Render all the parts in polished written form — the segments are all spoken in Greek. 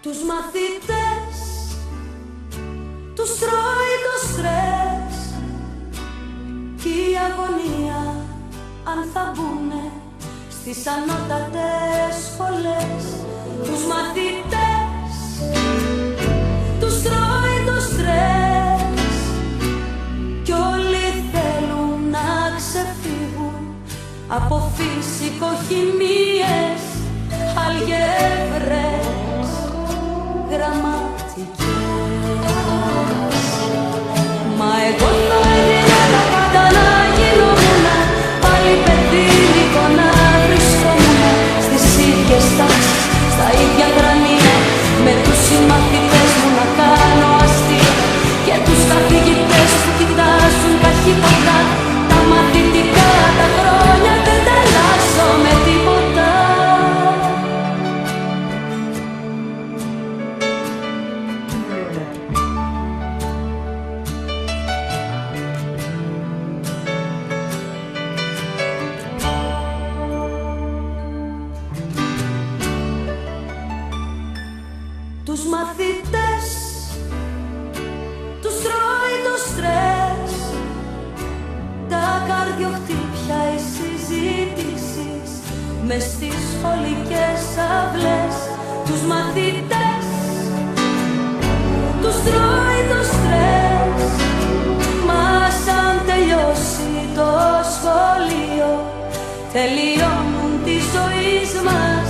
Τους μαθητές τους τρώει το στρες κι η αγωνία αν θα μπουνε στις ανώτατες σχολές. Τους μαθητές τους τρώει το στρες κι όλοι θέλουν να ξεφύγουν από φυσικοχημίες, αλγεύρες, γραμματικές. Μα εγώ θα έδινα τα πάντα να γινόμουν πάλι παιδί λίγο να βρισκόμουν στις ίδιες τάξεις, στα ίδια γρανία, με τους συμμαθητές μου να κάνω αστεία και τους καθηγητές που κοιτάζουν καχύποτα. Τα μαθητικά τα χρόνια δεν τα αλλάζω με τίποτα. Τους μαθητές τους τρώει το στρες, τα καρδιοχτύπια, οι συζητήσεις μες στις σχολικές αυλές. Τους μαθητές τους τρώει το στρες, μα σαν τελειώσει το σχολείο τελειώνουν τη ζωή μας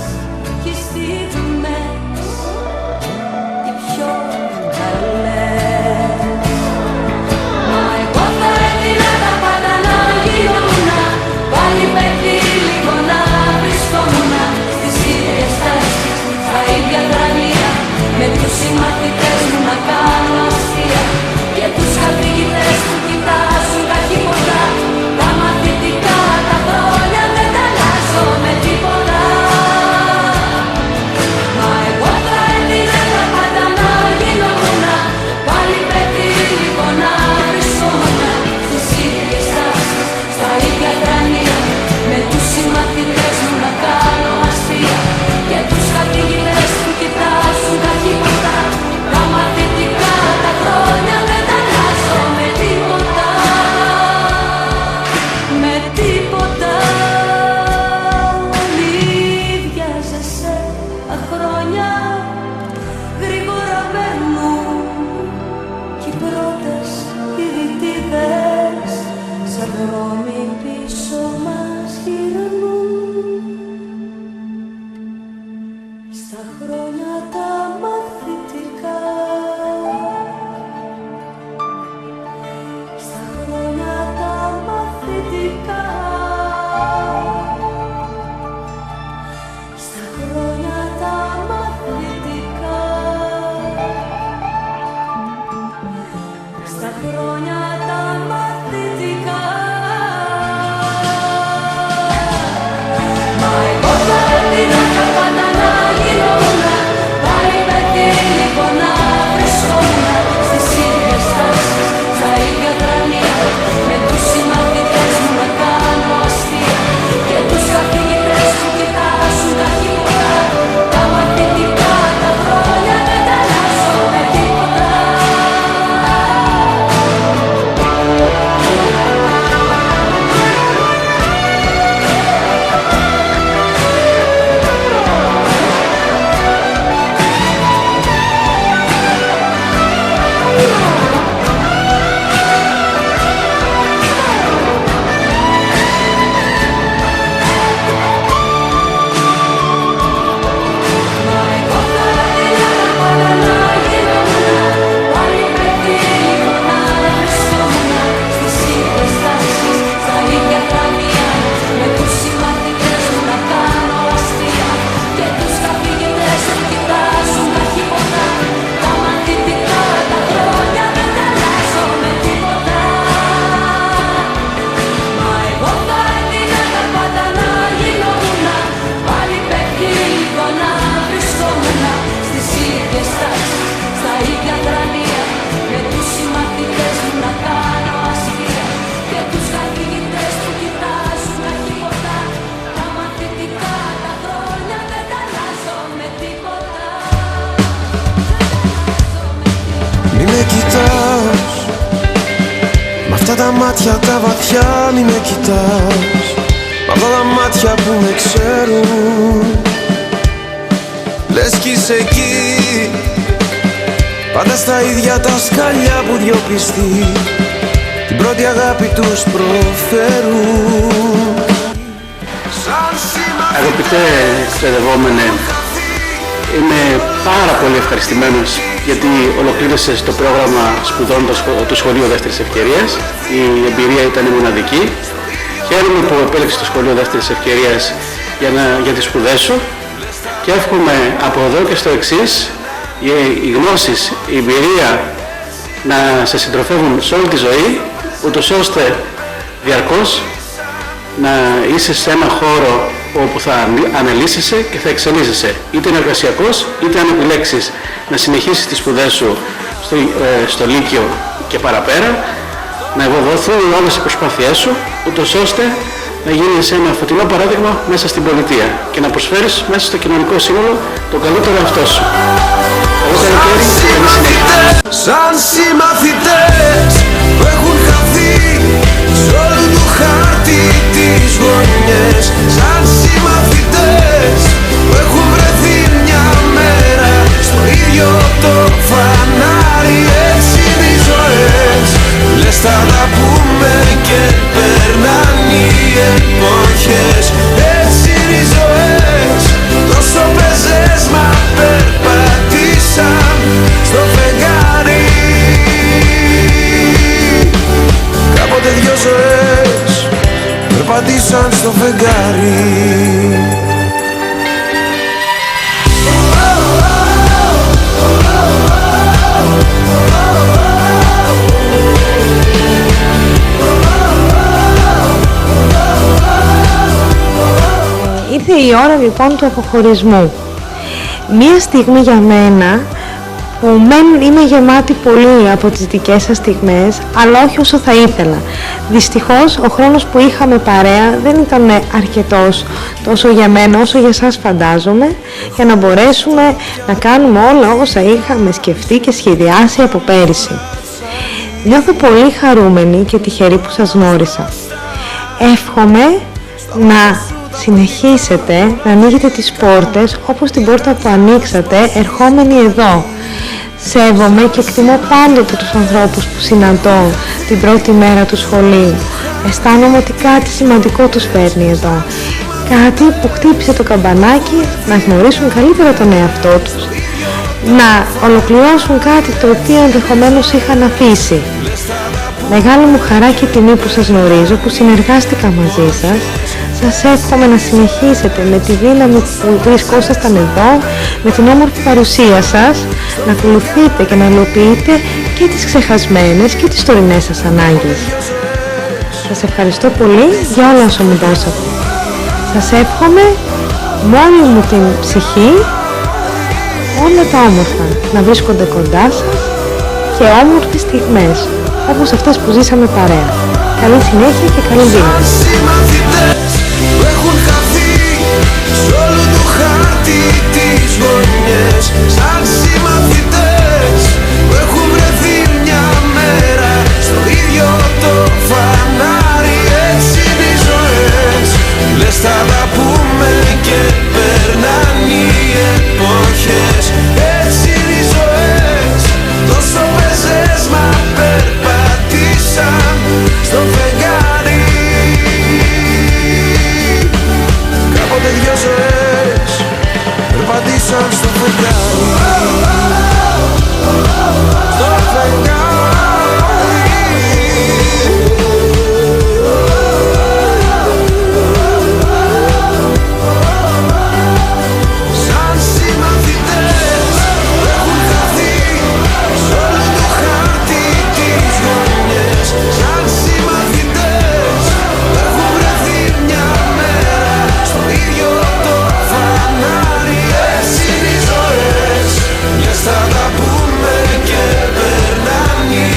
και οι στιγμές οι πιο καλές. Μα εγώ θα έδινα τα πάντα να γινόμουν πάλι παιδί λίγο να βρισκόμουν στις ίδιες τάσεις, στα ίδια γρανία, με τους συμμαθητές μου να κάνω αστεία και τους καθηγητές που κοιτάζουν καχύποτα. Τα μαθητικά τα χρόνια δεν τα αλλάζω με τίποτα. Μα εγώ θα έδινα τα πάντα να γινόμουν πάλι παιδί λίγο να βρισκόμουν στις ίδιες τάσεις, στα ίδια γρανία, με τους συμμαθητές μου να κάνω αστεία και τους καθηγητές που κοιτάζουν καχύποτα. Τα μαθητικά τα χρόνια δεν τα αλλάζω με τίποτα. Με τίποτα. Μη βιάζεσαι, τα χρόνια γρήγορα μπαίνουν κι οι πρώτες ηρητίδες σαν δρόμοι πίσω μας γυρνούν. Στα χρόνια τα μαθητικά, στα χρόνια τα μαθητικά, στα χρόνια τα μαθητικά, στα χρόνια τα μαθητικά. Μα εγώ θα έδινα τα πάντα να γινόμουν πάλι με κοιτάς, μ' αυτά τα μάτια τα βαθιά μη με κοιτάς, μ' αυτά τα μάτια που με ξέρουν. Λες κι είσαι εκεί, πάντα στα ίδια τα σκαλιά που δυο πιστοί την πρώτη αγάπη τους προφέρουν. Αγαπητέ εκπαιδευόμενε, είμαι πάρα πολύ ευχαριστημένος γιατί ολοκλήρωσες το πρόγραμμα σπουδών του Σχολείου Δεύτερης Ευκαιρίας. Η εμπειρία ήταν μοναδική. Χαίρομαι που επέλεξες το Σχολείο Δεύτερης Ευκαιρίας για τις σπουδές σου και εύχομαι από εδώ και στο εξής οι γνώσεις, η εμπειρία να σε συντροφεύουν σε όλη τη ζωή, ούτως ώστε διαρκώς να είσαι σε ένα χώρο όπου θα αναλύσεσαι και θα εξελίσσεσαι, είτε είναι εργασιακός, είτε αν επιλέξεις να συνεχίσεις τις σπουδές σου στο Λύκειο και παραπέρα, να ευοδοθούν όλες οι προσπάθειές σου, ούτως ώστε να γίνεις ένα φωτεινό παράδειγμα μέσα στην πολιτεία και να προσφέρεις μέσα στο κοινωνικό σύνολο το καλύτερο εαυτό σου. Καλό καλοκαίρι και καλή συνέχεια. Σαν συμμαθητές που έχουν χαθεί σ' όλου του χάρτη τις γωνιές, σαν συμμαθητές που έχουν βρεθεί μια μέρα στο ίδιο το φανάρι. Έτσι είναι οι ζωές, λες θα τα πούμε και περνάνε οι εποχές. Έτσι είναι οι ζωές, τόσο πεζές μα περπατήσαν στο φεγγάρι. Κάποτε δυο ζωές περπατήσαν στο φεγγάρι. Ήρθε η ώρα λοιπόν του αποχωρισμού. Μία στιγμή για μένα που είμαι γεμάτη πολύ από τις δικές σας στιγμές, αλλά όχι όσο θα ήθελα. Δυστυχώς ο χρόνος που είχαμε παρέα δεν ήταν αρκετός τόσο για μένα όσο για σας φαντάζομαι, για να μπορέσουμε να κάνουμε όλα όσα είχαμε σκεφτεί και σχεδιάσει από πέρυσι. Νιώθω πολύ χαρούμενη και τυχερή που σας γνώρισα. Εύχομαι να συνεχίσετε να ανοίγετε τις πόρτες όπως την πόρτα που ανοίξατε ερχόμενοι εδώ. Σέβομαι και εκτιμώ πάντοτε τους ανθρώπους που συναντώ την πρώτη μέρα του σχολείου. Αισθάνομαι ότι κάτι σημαντικό τους φέρνει εδώ. Κάτι που χτύπησε το καμπανάκι να γνωρίσουν καλύτερα τον εαυτό τους, να ολοκληρώσουν κάτι το οποίο ενδεχομένως είχαν αφήσει. Μεγάλη μου χαρά και τιμή που σας γνωρίζω, που συνεργάστηκα μαζί σας. Σας εύχομαι να συνεχίσετε με τη δύναμη που βρισκόσασταν εδώ, με την όμορφη παρουσία σας, να ακολουθείτε και να υλοποιείτε και τις ξεχασμένες και τις τωρινές σας ανάγκες. Σας ευχαριστώ πολύ για όλα όσα μου δώσατε. Σας εύχομαι με όλη μου την ψυχή όλα τα όμορφα να βρίσκονται κοντά σας και όμορφες στιγμές όπως αυτές που ζήσαμε παρέα. Καλή συνέχεια και καλή δύναμη. Που έχουν χαθεί σ' όλου του χάρτη τις γωνιές, σαν συμμαθητές που έχουν βρεθεί μια μέρα στο ίδιο το φανάρι. Έτσι είναι οι ζωές, λες θα τα πούμε και περνάνε οι εποχές. Έτσι είναι οι ζωές, τόσο πεζές μα περπατήσαν στο φεγγάρι. Κάποτε δυο ζωές περπατήσαν στο φεγγάρι. Στο φεγγάρι. Σαν συμμαθητές που έχουν χαθεί σ' όλο το χάρτη τις γωνιές, σαν συμμαθητές που έχουν βρεθεί μια μέρα στο ίδιο το φανάρι. Έτσι είναι οι ζωές, λες θα τα πούμε και περνάνε οι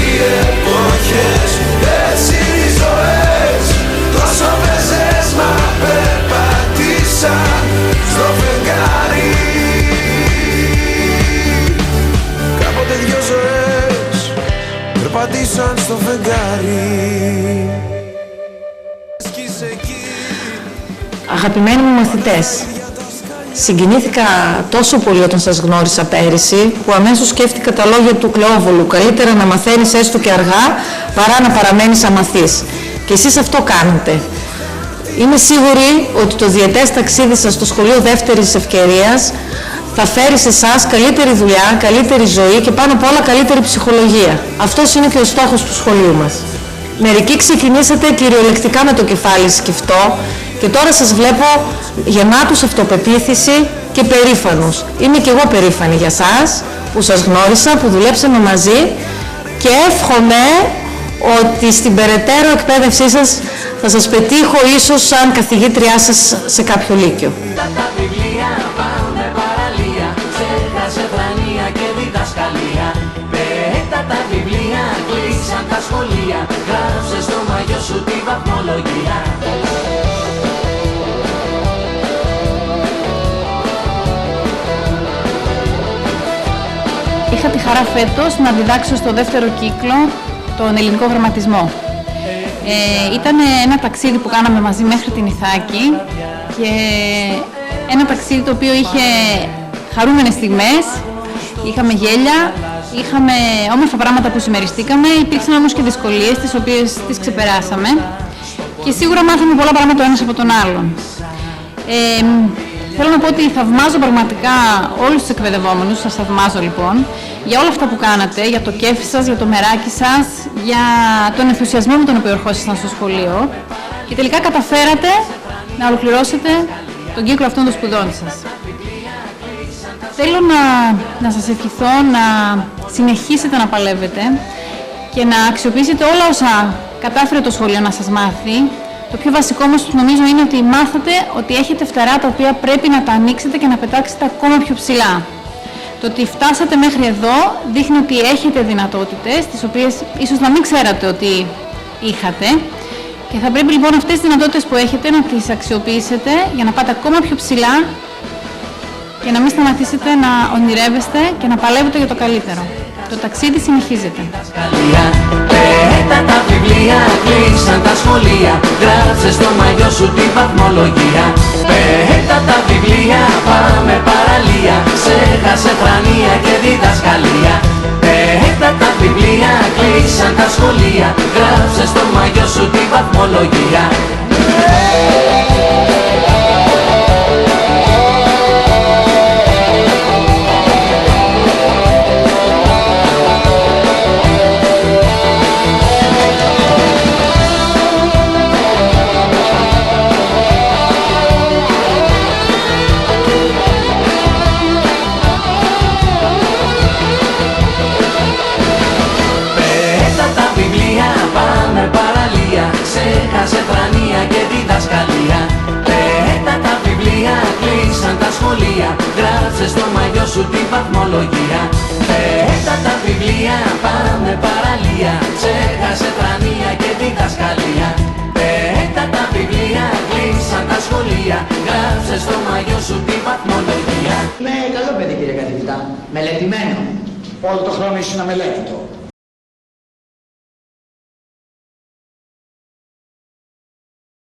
Αγαπημένοι μου μαθητές, συγκινήθηκα τόσο πολύ όταν σας γνώρισα πέρυσι, που αμέσως σκέφτηκα τα λόγια του Κλεόβολου: καλύτερα να μαθαίνεις έστω και αργά, παρά να παραμένεις αμαθής. Και εσείς αυτό κάνετε. Είμαι σίγουρη ότι το διετές ταξίδι σας στο σχολείο δεύτερης ευκαιρίας θα φέρει σε εσάς καλύτερη δουλειά, καλύτερη ζωή και πάνω απ' όλα καλύτερη ψυχολογία. Αυτός είναι και ο στόχος του σχολείου μας. Μερικοί ξεκινήσατε κυριολεκτικά με το κεφάλι σκεφτό και τώρα σας βλέπω γεμάτους αυτοπεποίθηση και περήφανους. Είμαι και εγώ περήφανη για σας που σας γνώρισα, που δουλέψαμε μαζί και εύχομαι ότι στην περαιτέρω εκπαίδευσή σας θα σας πετύχω ίσως σαν καθηγήτριά σας σε κάποιο λύκειο. Τα σχολεία, γράψε στο μαγιό σου τη βαθμολογία. Είχα τη χαρά φέτος να διδάξω στο δεύτερο κύκλο τον ελληνικό γραμματισμό. Ήταν ένα ταξίδι που κάναμε μαζί μέχρι την Ιθάκη και ένα ταξίδι το οποίο είχε χαρούμενες στιγμές, είχαμε γέλια, είχαμε όμορφα πράγματα που συμμεριστήκαμε, υπήρξαν όμως και δυσκολίες τις οποίες τις ξεπεράσαμε και σίγουρα μάθαμε πολλά πράγματα ο ένας από τον άλλον. Θέλω να πω ότι θαυμάζω πραγματικά όλους τους εκπαιδευόμενους, σας θαυμάζω λοιπόν, για όλα αυτά που κάνατε, για το κέφι σας, για το μεράκι σας, για τον ενθουσιασμό με τον οποίο ερχόσασταν στο σχολείο και τελικά καταφέρατε να ολοκληρώσετε τον κύκλο αυτών των σπουδών σας. Θέλω να σας ευχηθώ να συνεχίσετε να παλεύετε και να αξιοποιήσετε όλα όσα κατάφερε το σχολείο να σας μάθει. Το πιο βασικό όμως νομίζω είναι ότι μάθατε ότι έχετε φτερά τα οποία πρέπει να τα ανοίξετε και να πετάξετε ακόμα πιο ψηλά. Το ότι φτάσατε μέχρι εδώ δείχνει ότι έχετε δυνατότητες, τις οποίες ίσως να μην ξέρατε ότι είχατε. Και θα πρέπει λοιπόν αυτές τις δυνατότητες που έχετε να τις αξιοποιήσετε για να πάτε ακόμα πιο ψηλά και να μην σταματήσετε να ονειρεύεστε και να παλεύετε για το καλύτερο. Το ταξίδι συνεχίζεται. Πέτα τα βιβλία, κλείσαν τα σχολεία, γράψε στο μαγιό σου τη βαθμολογία. Πέτα τα βιβλία, πάμε παραλία, ξέχασε φρανία και διδασκαλία. Πέτα τα βιβλία, κλείσαν τα σχολεία, γράψε στο μαγιό σου τη βαθμολογία. Ξέχασε φρανία και διδασκαλία. Πέτα τα βιβλία, κλείσαν τα σχολεία, γράψε στο μαγιό σου τη βαθμολογία. Πέτα τα βιβλία, πάμε παραλία, ξέχασε φρανία και διδασκαλία. Πέτα τα βιβλία, κλείσαν τα σχολεία, γράψε στο μαγιό σου τη βαθμολογία. Ναι, καλό παιδί κύριε καθηγητά, μελετημένο. Όλο το χρόνο ήσουν αμελέτητο.